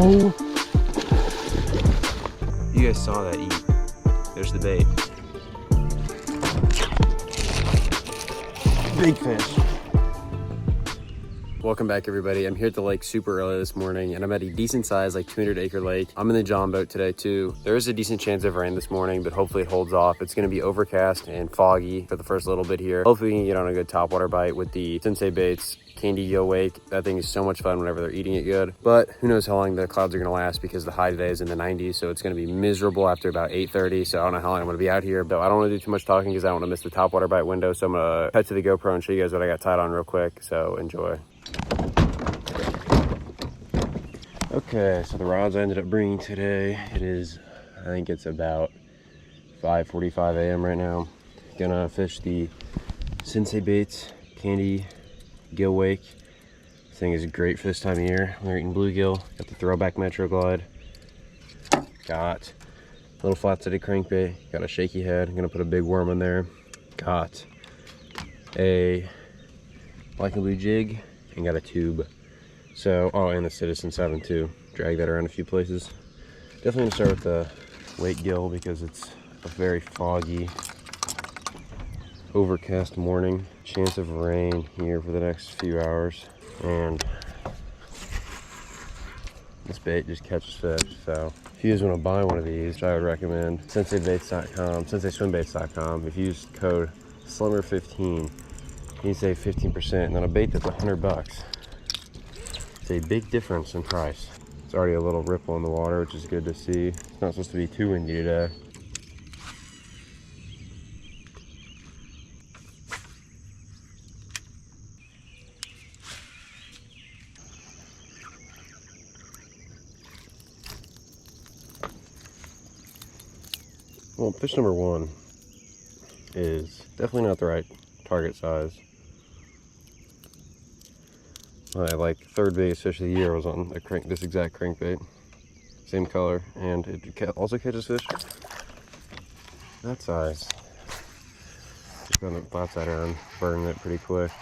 Oh! You guys saw that eat. There's the bait. Big fish. Welcome back, everybody. I'm here at the lake super early this morning, and I'm at a decent size, like 200-acre lake. I'm in the John boat today too. There is a decent chance of rain this morning, but hopefully it holds off. It's going to be overcast and foggy for the first little bit here. Hopefully we can get on a good topwater bite with the Sensei baits. Candy gill wake. That thing is so much fun whenever they're eating it good, but who knows how long the clouds are going to last, because the high today is in the 90s, so it's going to be miserable after about 8:30. So I don't know how long I'm going to be out here, but I don't want to do too much talking because I don't want to miss the topwater bite window. So I'm going to cut to the GoPro and show you guys what I got tied on real quick. So enjoy. Okay, so the rods I ended up bringing today, it is, I think it's about 5:45 a.m. right now. Gonna fish the Sensei baits, candy gill wake. This thing is great for this time of year. We're eating bluegill. Got the throwback Metro Glide. Got a little flat-sided crankbait. Got a shaky head. I'm gonna put a big worm in there. Got a black and blue jig and got a tube. So, oh, and the Citizen 7 too. Drag that around a few places. Definitely gonna start with the wake gill because it's a very foggy, overcast morning. Chance of rain here for the next few hours. And this bait just catches fish. So if you guys want to buy one of these, which I would recommend, senseibaits.com, senseiswimbaits.com. If you use code SLIMMER15, you save 15%, and on a bait that's $100. It's a big difference in price. It's already a little ripple in the water, which is good to see. It's not supposed to be too windy today. Well, fish number one is definitely not the right target size. My like third biggest fish of the year was on this exact crankbait, same color, and it also catches fish that size. Just going to flat side around, burning it pretty quick.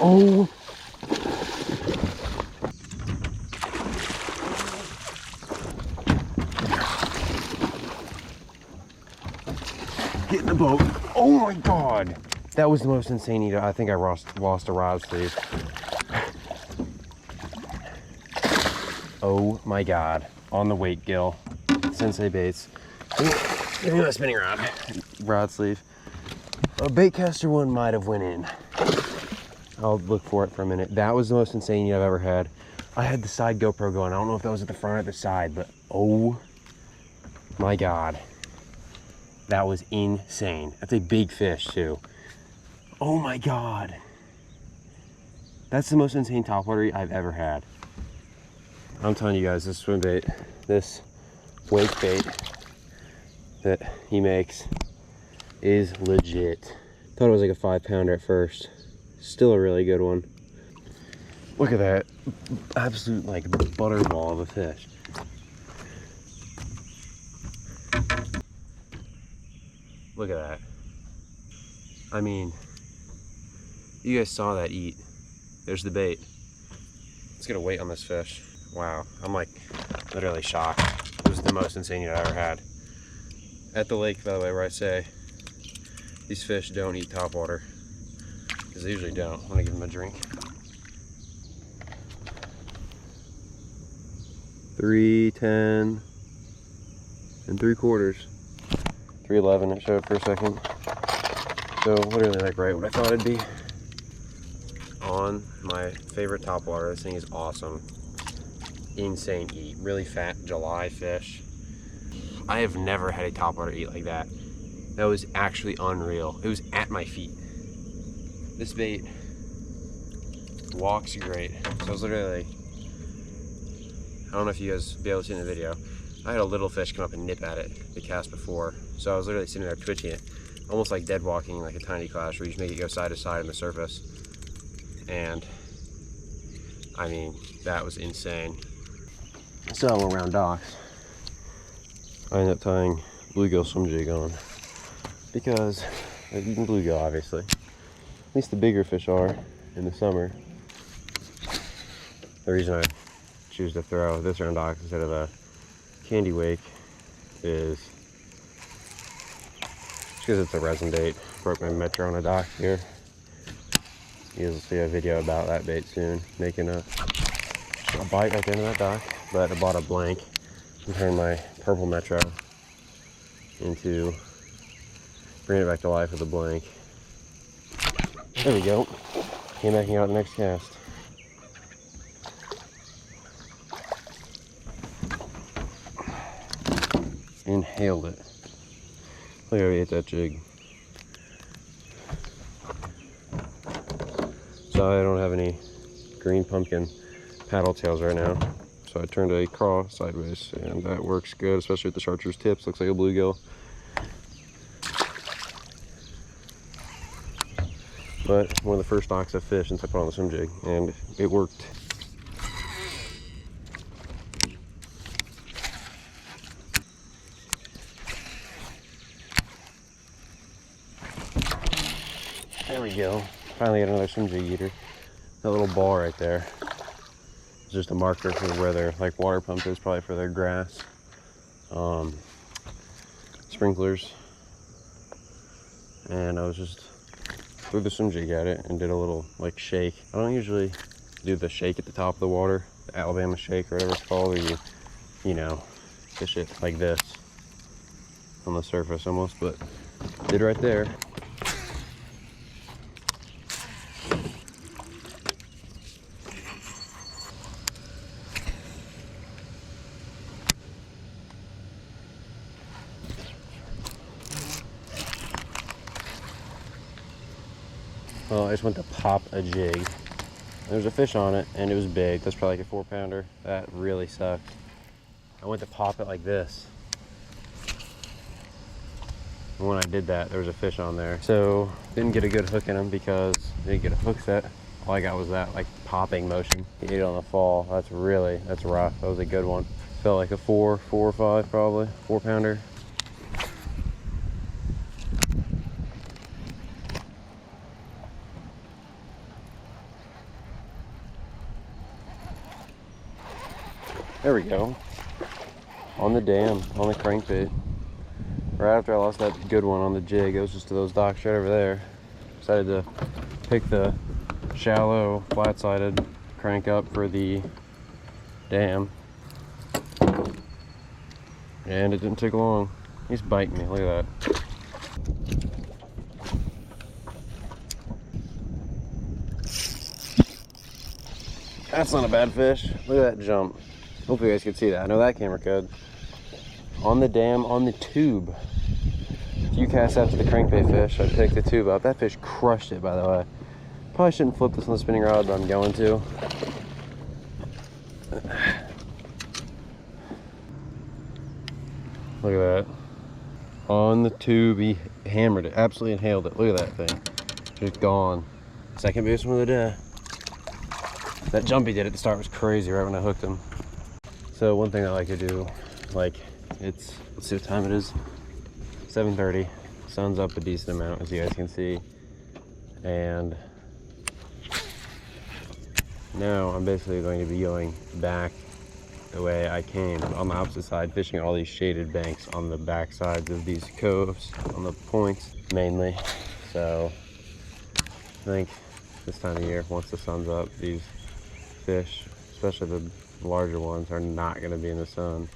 Oh! Get in the boat. Oh my god! That was the most insane eat. I think I lost a rod sleeve. Oh my god. On the weight gill. Sensei baits. Give me my spinning rod sleeve. A baitcaster one might have went in. I'll look for it for a minute. That was the most insane I've ever had. I had the side GoPro going. I don't know if that was at the front or the side, but oh my god. That was insane. That's a big fish too. Oh my god. That's the most insane topwater I've ever had. I'm telling you guys, this swim bait, this wake bait that he makes is legit. Thought it was like a 5-pounder at first. Still a really good one. Look at that absolute like butterball of a fish. Look at that. I mean, you guys saw that eat. There's the bait. Let's get a weight on this fish. Wow, I'm like literally shocked. It was the most insane I've ever had. At the lake, by the way, where I say these fish don't eat topwater. Because they usually don't. I'm gonna give them a drink. 310 3/4. 311 it showed for a second. So literally like right what I thought it'd be. On my favorite topwater. This thing is awesome. Insane eat. Really fat July fish. I have never had a topwater eat like that. That was actually unreal. It was at my feet. This bait walks great. So I was literally, I don't know if you guys will be able to see in the video, I had a little fish come up and nip at it the cast before. So I was literally sitting there twitching it, almost like dead walking, like a tiny clash where you just make it go side to side on the surface. And I mean, that was insane. So around docks, I ended up tying bluegill swim jig on because I've eaten bluegill, obviously. At least the bigger fish are in the summer. The reason I choose to throw this around docks instead of a candy wake is because it's a resin bait. Broke my metro on a dock here. You'll see a video about that bait soon, making a bite at the end of that dock. But I bought a blank and turned my purple metro into, bring it back to life with a blank. There we go. Came back out the next cast. Inhaled it. Look how he ate that jig. So I don't have any green pumpkin paddle tails right now. So I turned a craw sideways, and that works good, especially with the chartreuse tips. Looks like a bluegill. But one of the first docks I fished since I put on the swim jig, and it worked. There we go. Finally got another swim jig eater. That little ball right there is just a marker for where their water pump is, probably for their grass. Sprinklers. And I was just threw the swim jig at it and did a little shake. I don't usually do the shake at the top of the water, the Alabama shake or whatever it's called, where you know, fish it like this on the surface almost, but did right there. Well, I just went to pop a jig. There's a fish on it, and it was big. That's probably like a 4-pounder. That really sucked. I went to pop it like this. And when I did that, there was a fish on there. So, didn't get a good hook in him because I didn't get a hook set. All I got was that popping motion. He ate it on the fall. That's rough. That was a good one. Felt like a 4 or 5 probably, 4-pounder. There we go. On the dam, on the crankbait. Right after I lost that good one on the jig, it was just to those docks right over there. Decided to pick the shallow, flat-sided crank up for the dam. And it didn't take long. He's biting me, look at that. That's not a bad fish. Look at that jump. Hopefully you guys can see that. I know that camera could. On the dam, on the tube. If you cast after the crankbait fish, I'd pick the tube up. That fish crushed it, by the way. Probably shouldn't flip this on the spinning rod, but I'm going to. Look at that. On the tube, he hammered it. Absolutely inhaled it. Look at that thing. Just gone. Second biggest one of the day. That jump he did at the start was crazy right when I hooked him. So one thing I like to do, let's see what time it is. 7:30. Sun's up a decent amount, as you guys can see. And now I'm basically going to be going back the way I came, on the opposite side, fishing all these shaded banks on the back sides of these coves, on the points mainly. So I think this time of year, once the sun's up, these fish, especially the larger ones, are not going to be in the sun.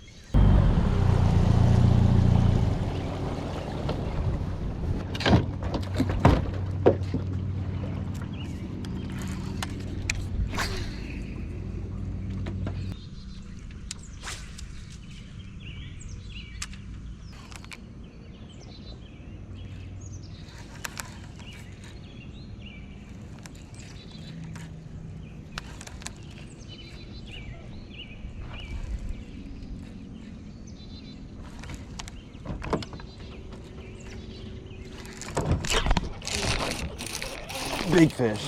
Big fish.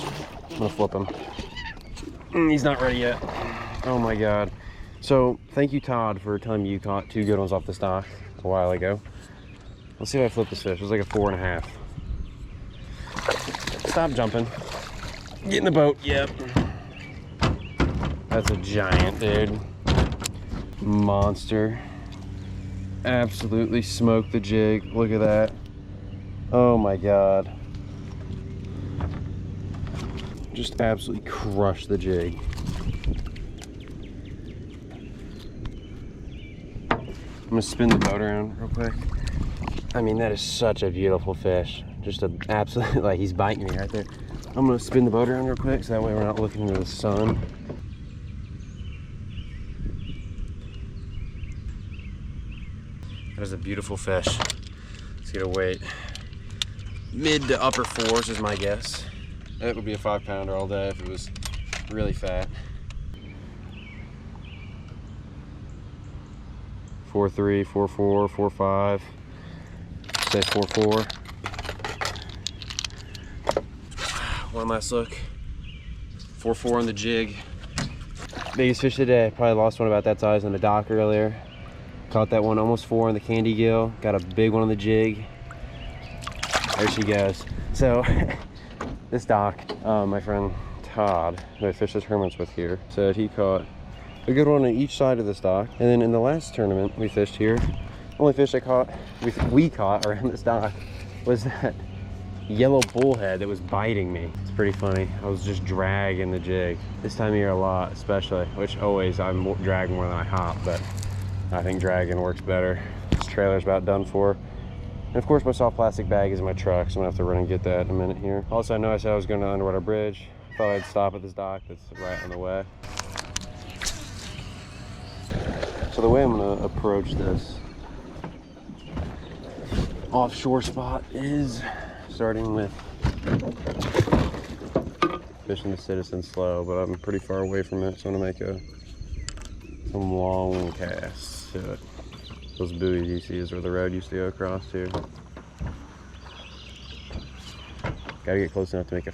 I'm gonna flip him. He's not ready yet. Oh my God. So thank you, Todd, for telling me you caught 2 good ones off the stock a while ago. Let's see if I flip this fish. It was like a 4.5. Stop jumping. Get in the boat. Yep. That's a giant, dude. Monster. Absolutely smoked the jig. Look at that. Oh my God. Just absolutely crushed the jig. I'm gonna spin the boat around real quick. I mean, that is such a beautiful fish. Just a absolute, like, he's biting me right there. I'm gonna spin the boat around real quick so that way we're not looking into the sun. That is a beautiful fish. Let's get a weight. Mid to upper 4s is my guess. It would be a 5-pounder all day if it was really fat. 4.3, 4.4, 4.5. Say 4.4. One last look. 4.4 on the jig. Biggest fish today. Probably lost one about that size on the dock earlier. Caught that one almost 4 on the candy gill. Got a big one on the jig. There she goes. So this dock, my friend Todd, who I fished the tournaments with here, said he caught a good one on each side of this dock. And then in the last tournament we fished here, the only fish we caught around this dock was that yellow bullhead that was biting me. It's pretty funny. I was just dragging the jig. This time of year a lot, especially, which always I'm dragging more than I hop, but I think dragging works better. This trailer's about done for. And of course my soft plastic bag is in my truck, so I'm gonna have to run and get that in a minute here. Also, I know I said I was going to underwater bridge. Thought I'd stop at this dock that's right on the way. So the way I'm gonna approach this offshore spot is starting with fishing the Citizen slow, but I'm pretty far away from it, so I'm gonna make some long casts to it. Those buoys you see is where the road used to go across to. Gotta get close enough to make a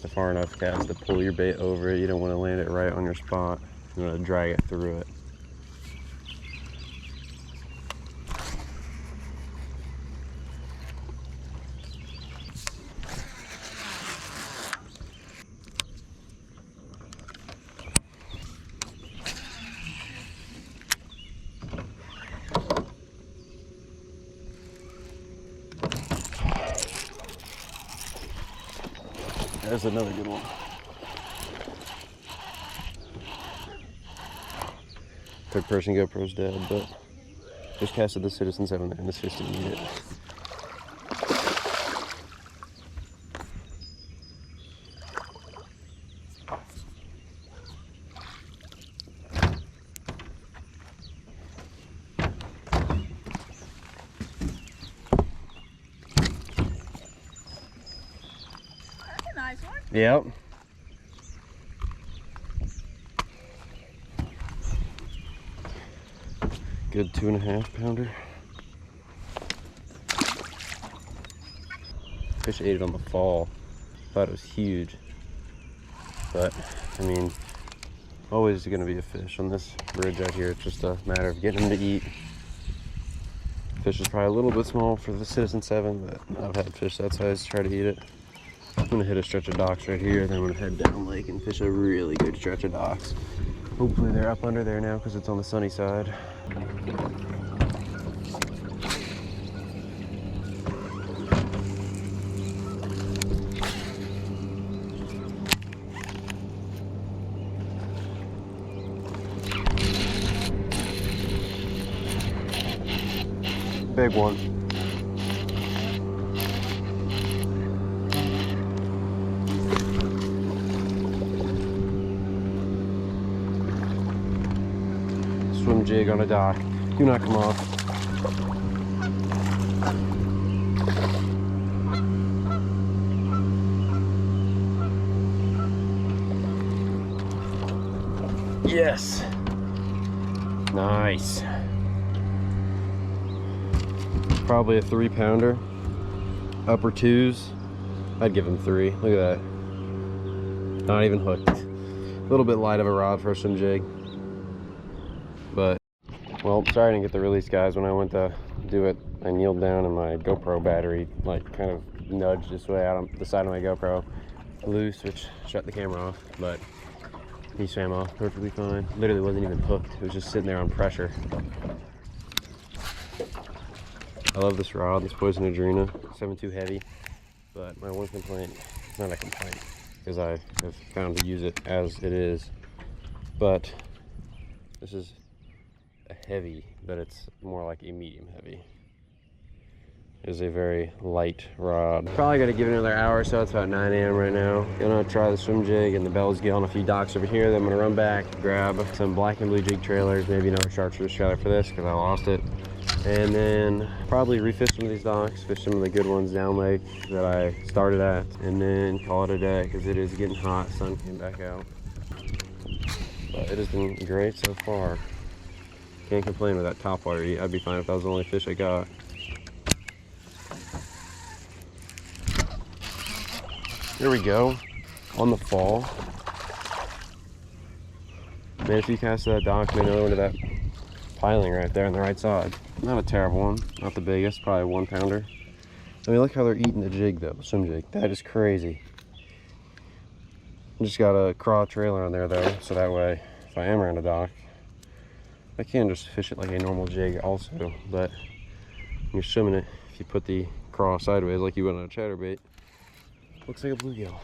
far enough cast to pull your bait over it. You don't want to land it right on your spot. You want to drag it through it. There's another good one. Third person GoPro's dead, but just casted the Citizen 7 there and this fish didn't eat it. Nice one. Yep. Good 2.5 pounder. Fish ate it on the fall. Thought it was huge. But, I mean, always gonna be a fish on this bridge out here. It's just a matter of getting them to eat. Fish is probably a little bit small for the Citizen 7, but I've had fish that size try to eat it. I'm gonna hit a stretch of docks right here, then I'm gonna head down lake and fish a really good stretch of docks. Hopefully they're up under there now because it's on the sunny side. Big one. Swim jig on a dock. Do not come off. Yes. Nice. Probably a 3-pounder. Upper 2s. I'd give him 3. Look at that. Not even hooked. A little bit light of a rod for a swim jig. But, well, sorry I didn't get the release, guys. When I went to do it, I kneeled down and my GoPro battery, like, kind of nudged this way out on the side of my GoPro. Loose, which shut the camera off, but he swam off perfectly fine. Literally wasn't even hooked. It was just sitting there on pressure. I love this rod, this Poison Adrena. 7.2 heavy, but my one complaint, it's not a complaint, because I have found to use it as it is, but this is a heavy, but it's more like a medium heavy. It is a very light rod. Probably gotta give it another hour or so. It's about 9 a.m. right now. Gonna try the swim jig and the bells gill on a few docks over here. Then I'm gonna run back, grab some black and blue jig trailers, maybe another chartreuse trailer for this because I lost it. And then probably refish some of these docks, fish some of the good ones down lake that I started at, and then call it a day because it is getting hot. Sun came back out. But it has been great so far. Can't complain with that topwater eat. I'd be fine if that was the only fish I got. There we go, on the fall. Man, if you cast that dock, man, another one to that piling right there on the right side. Not a terrible one, not the biggest, probably a 1 pounder. I mean, look how they're eating the jig though, the swim jig. That is crazy. Just got a croix trailer on there though, so that way, if I am around a dock, I can just fish it like a normal jig also. But when you're swimming it, if you put the croix sideways like you would on a chatterbait, looks like a bluegill.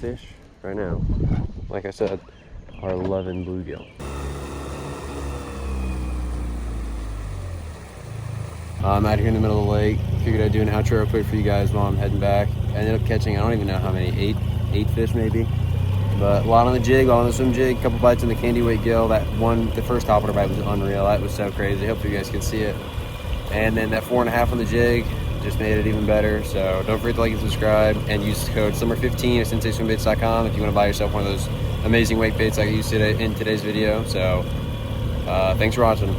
Fish right now, like I said, are loving bluegill. I'm out here in the middle of the lake. Figured I'd do an outro real quick for you guys while I'm heading back. I ended up catching, I don't even know how many, eight fish maybe. But a lot on the jig, a lot on the swim jig, a couple bites on the candy weight gill. That one, the first topwater bite was unreal. That was so crazy. Hopefully you guys can see it. And then that 4.5 on the jig just made it even better. So don't forget to like and subscribe, and use code summer15 at sensaiswimbaits.com if you want to buy yourself one of those amazing weight baits like I used in today's video. So thanks for watching.